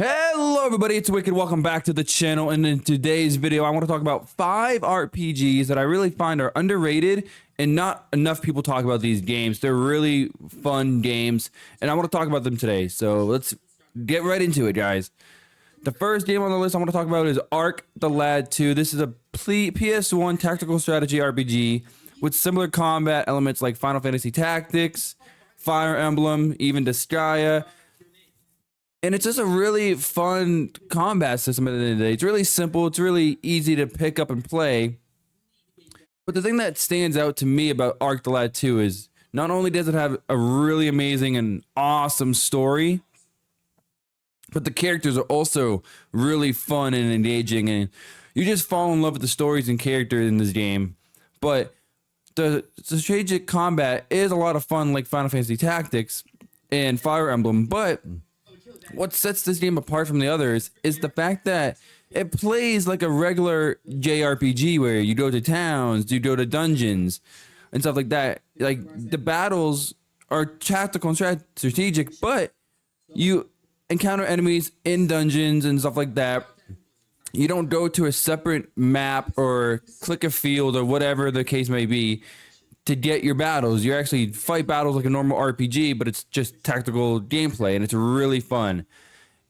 Hello everybody, it's Wicked. Welcome back to the channel, and in today's video I want to talk about 5 RPGs that I really find are underrated and not enough people talk about these games. They're really fun games and I want to talk about them today. So let's get right into it, guys. The first game on the list I want to talk about is Arc the Lad 2. This is a PS1 tactical strategy RPG with similar combat elements like Final Fantasy Tactics, Fire Emblem, even Legaia. And it's just a really fun combat system at the end of the day. It's really simple. It's really easy to pick up and play. But the thing that stands out to me about Arc the Lad 2 is not only does it have a really amazing and awesome story, but the characters are also really fun and engaging. And you just fall in love with the stories and characters in this game. But the strategic combat is a lot of fun, like Final Fantasy Tactics and Fire Emblem. But what sets this game apart from the others is the fact that it plays like a regular JRPG where you go to towns, you go to dungeons, and stuff like that. Like, the battles are tactical and strategic, but you encounter enemies in dungeons and stuff like that. You don't go to a separate map or click a field or whatever the case may be to get your battles. You actually fight battles like a normal RPG, but it's just tactical gameplay, and it's really fun.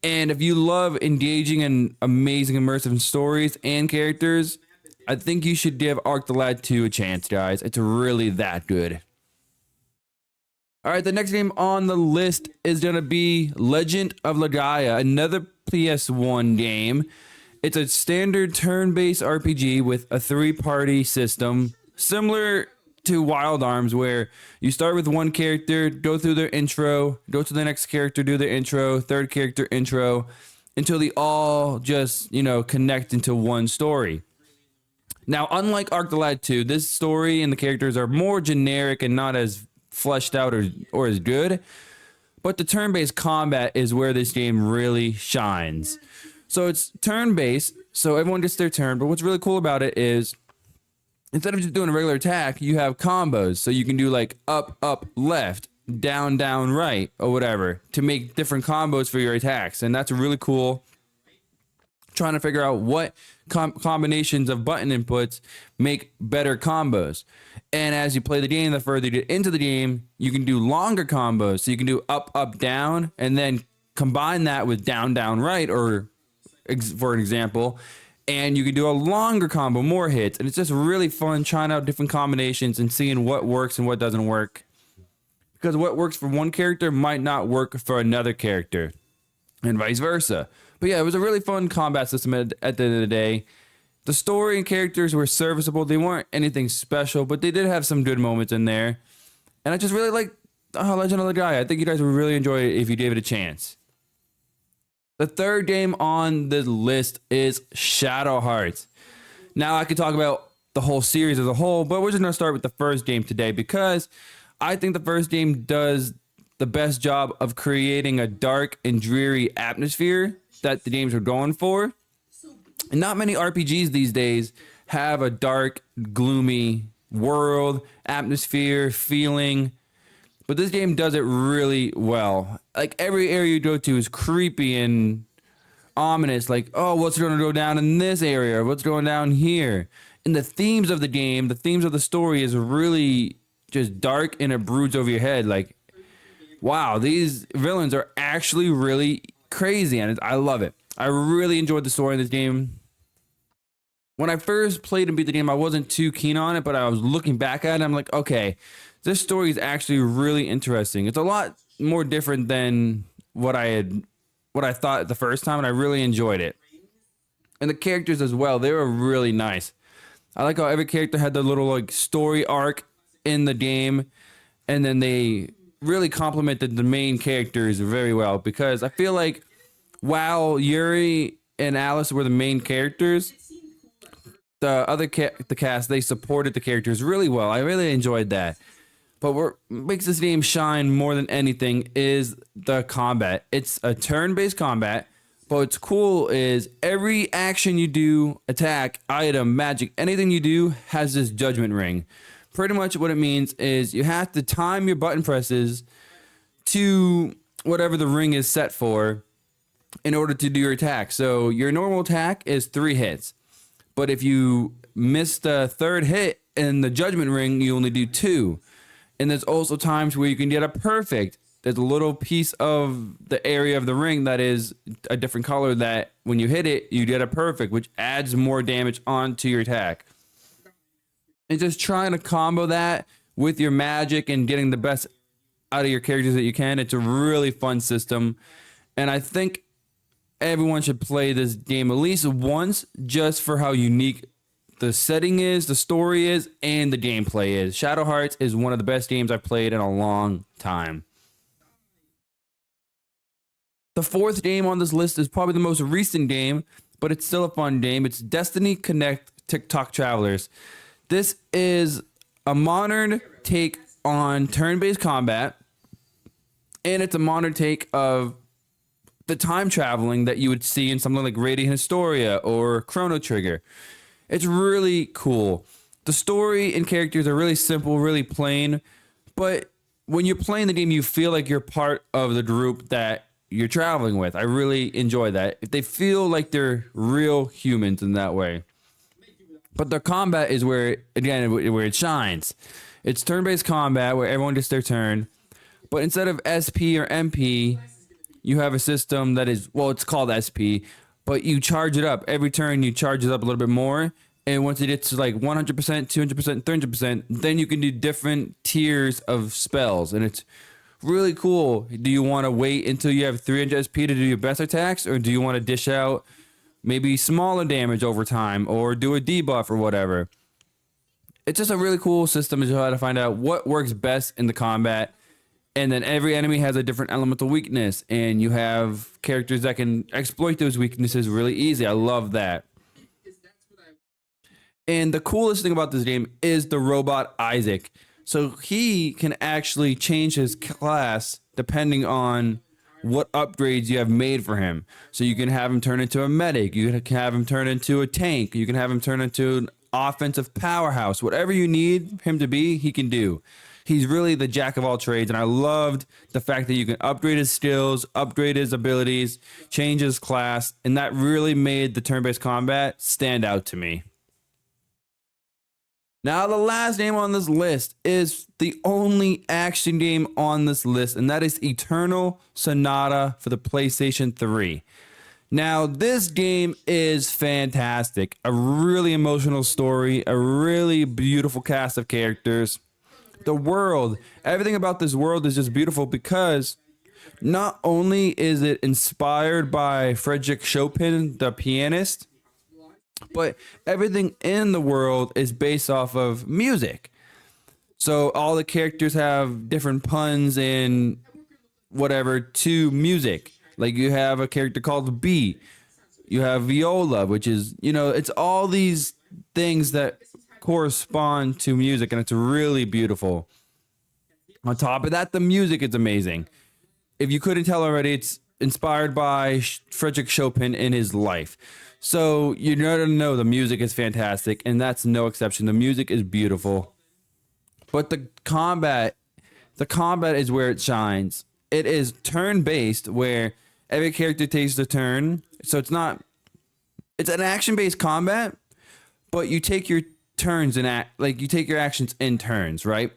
And if you love engaging and amazing immersive stories and characters, I think you should give Arc the Lad 2 a chance, guys. It's really that good. Alright, the next game on the list is going to be Legend of Legaia, another PS1 game. It's a standard turn-based RPG with a 3-party system, similar to Wild Arms, where you start with one character, go through their intro, go to the next character, do their intro, third character intro, until they all just, connect into one story. Now, unlike Arc the Lad 2, this story and the characters are more generic and not as fleshed out or as good, but the turn-based combat is where this game really shines. So it's turn-based, so everyone gets their turn, but what's really cool about it is instead of just doing a regular attack, you have combos. So you can do like up, up, left, down, down, right, or whatever to make different combos for your attacks. And that's really cool. Trying to figure out what combinations of button inputs make better combos. And as you play the game, the further you get into the game, you can do longer combos. So you can do up, up, down, and then combine that with down, down, right, or for an example, and you can do a longer combo, more hits. And it's just really fun trying out different combinations and seeing what works and what doesn't work. Because what works for one character might not work for another character, and vice versa. But yeah, it was a really fun combat system at the end of the day. The story and characters were serviceable. They weren't anything special, but they did have some good moments in there. And I just really liked Legend of Legaia. I think you guys would really enjoy it if you gave it a chance. The third game on the list is Shadow Hearts. Now, I could talk about the whole series as a whole, but we're just going to start with the first game today because I think the first game does the best job of creating a dark and dreary atmosphere that the games are going for. And not many RPGs these days have a dark, gloomy world, atmosphere, feeling. But this game does it really well. Like, every area you go to is creepy and ominous. Like, oh, what's going to go down in this area? What's going down here? And the themes of the game, the themes of the story is really just dark, and it broods over your head. Like, wow, these villains are actually really crazy, and I love it. I really enjoyed the story in this game. When I first played and beat the game, I wasn't too keen on it, but I was looking back at it, and I'm like, okay, this story is actually really interesting. It's a lot more different than what I thought the first time, and I really enjoyed it. And the characters as well, they were really nice. I like how every character had their little like story arc in the game, and then they really complemented the main characters very well, because I feel like while Yuri and Alice were the main characters, the other the cast, they supported the characters really well. I really enjoyed that. But what makes this game shine more than anything is the combat. It's a turn-based combat, but what's cool is every action you do, attack, item, magic, anything you do has this judgment ring. Pretty much what it means is you have to time your button presses to whatever the ring is set for, in order to do your attack. So your normal attack is 3 hits. But if you miss the third hit in the judgment ring, you only do 2. And there's also times where you can get a perfect. There's a little piece of the area of the ring that is a different color that when you hit it, you get a perfect, which adds more damage onto your attack. And just trying to combo that with your magic and getting the best out of your characters that you can. It's a really fun system. And I think everyone should play this game at least once just for how unique the setting is, the story is, and the gameplay is. Shadow Hearts is one of the best games I've played in a long time. The 4th game on this list is probably the most recent game, but it's still a fun game. It's Destiny Connect TikTok Travelers. This is a modern take on turn-based combat, and it's a modern take of the time traveling that you would see in something like Radiant Historia or Chrono Trigger. It's really cool. The story and characters are really simple, really plain, but when you're playing the game, you feel like you're part of the group that you're traveling with. I really enjoy that. They feel like they're real humans in that way. But the combat is where, again, where it shines. It's turn-based combat where everyone gets their turn, but instead of SP or MP, you have a system that is, well, it's called SP, but you charge it up. Every turn you charge it up a little bit more. And once it gets to like 100%, 200%, 300%, then you can do different tiers of spells. And it's really cool. Do you want to wait until you have 300 SP to do your best attacks? Or do you want to dish out maybe smaller damage over time or do a debuff or whatever? It's just a really cool system to try to find out what works best in the combat. And then every enemy has a different elemental weakness, and you have characters that can exploit those weaknesses really easy. I love that. And the coolest thing about this game is the robot Isaac. So he can actually change his class depending on what upgrades you have made for him. So you can have him turn into a medic, you can have him turn into a tank, you can have him turn into an offensive powerhouse. Whatever you need him to be, he can do. He's really the jack of all trades, and I loved the fact that you can upgrade his skills, upgrade his abilities, change his class, and that really made the turn-based combat stand out to me. Now, the last game on this list is the only action game on this list, and that is Eternal Sonata for the PlayStation 3. Now, this game is fantastic. A really emotional story, a really beautiful cast of characters. The world, everything about this world is just beautiful because not only is it inspired by Frédéric Chopin, the pianist, but everything in the world is based off of music. So all the characters have different puns and whatever to music. Like you have a character called B. You have viola, which is, it's all these things that correspond to music, and it's really beautiful. On top of that, the music is amazing. If you couldn't tell already, it's inspired by Frédéric Chopin in his life. So you're gonna know the music is fantastic, and that's no exception. The music is beautiful. But the combat is where it shines. It is turn-based, where every character takes a turn. So it's an action-based combat, but you take your turns and you take your actions in turns, right?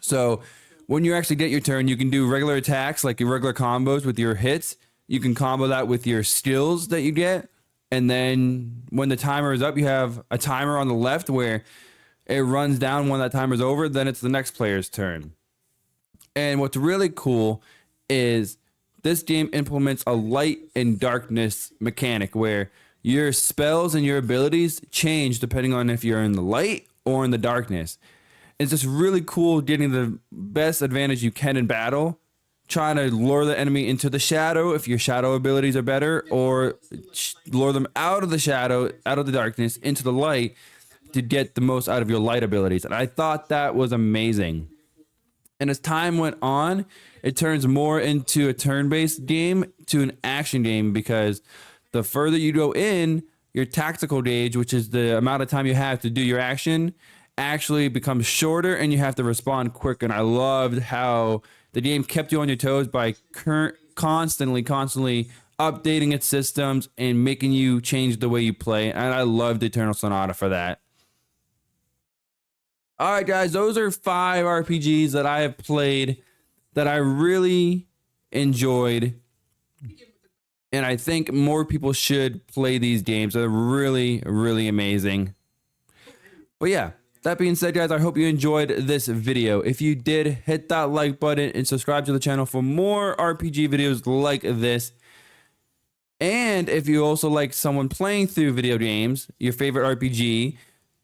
So when you actually get your turn, you can do regular attacks, like your regular combos with your hits. You can combo that with your skills that you get. And then when the timer is up, you have a timer on the left where it runs down when that timer's over. Then it's the next player's turn. And what's really cool is this game implements a light and darkness mechanic where your spells and your abilities change depending on if you're in the light or in the darkness. It's just really cool getting the best advantage you can in battle, trying to lure the enemy into the shadow if your shadow abilities are better, or lure them out of the shadow, out of the darkness, into the light to get the most out of your light abilities. And I thought that was amazing. And as time went on, it turns more into a turn-based game to an action game, because the further you go in, your tactical gauge, which is the amount of time you have to do your action, actually becomes shorter and you have to respond quicker. And I loved how the game kept you on your toes by constantly updating its systems and making you change the way you play. And I loved Eternal Sonata for that. All right, guys, those are 5 RPGs that I have played that I really enjoyed. And I think more people should play these games. They're really, really amazing. But yeah, that being said, guys, I hope you enjoyed this video. If you did, hit that like button and subscribe to the channel for more RPG videos like this. And if you also like someone playing through video games, your favorite RPG,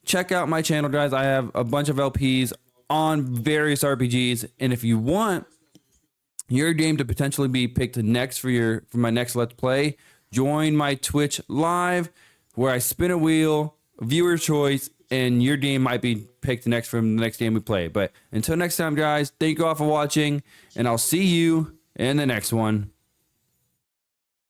check out my channel, guys. I have a bunch of LPs on various RPGs. And if you want your game to potentially be picked next for my next Let's Play, join my Twitch live where I spin a wheel, viewer choice, and your game might be picked next from the next game we play. But until next time, guys, thank you all for watching, and I'll see you in the next one.